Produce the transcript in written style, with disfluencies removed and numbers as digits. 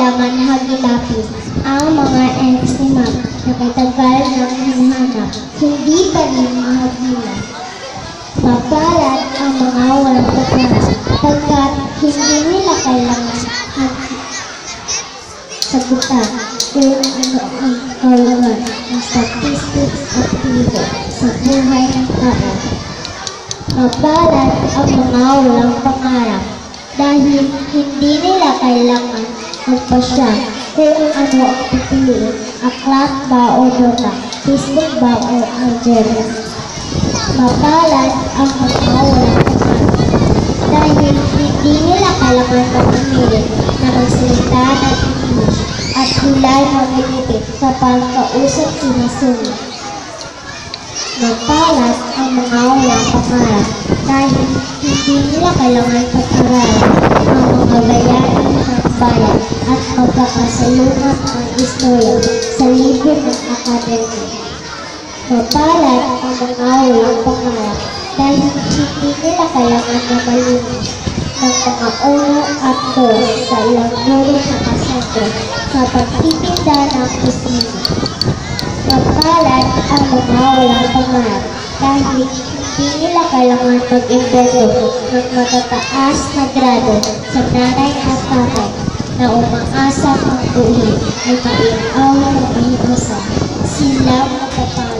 kailangan hagilapin ang mga eczema na katagal ng hinahanap, hindi pa rin mahagilan. Mapalad ang mga walang pagkakas pagkat hindi nila kailangan sagutan kung ano ang kaulaman ng statistics at tibo sa buhay ng tao. Mapalad ang mga walang pangarap dahil hindi nila kailangan magpasya kung ano ang pipiliin, aklat ba o droga, Facebook ba o Algeria. Mapalad ang mga walang pangarap dahil hindi nila kailangan magpumili na magsalita ng English at hila'y mamilipit sa pagkausap sinusunod. Mapalad ang mga walang pangarap dahil hindi nila kailangan pag-aralan ang mga bayani ng bayan at magkakasalungat ang istorya sa libro ng akademya. Mapalad ang mga walang pangarap dahil hindi nila kailangan na malunod ng mga uno at dos sa ilang guro na kasentro sa pagtitinda ng kusina. Mapalad ang mga walang pangarap dahil hindi nila kailangan mag-invento ng matataas na grado sa nanay at tatay na umaasa ang buhay ay maiaw na mahibasa. Sila mapapalad.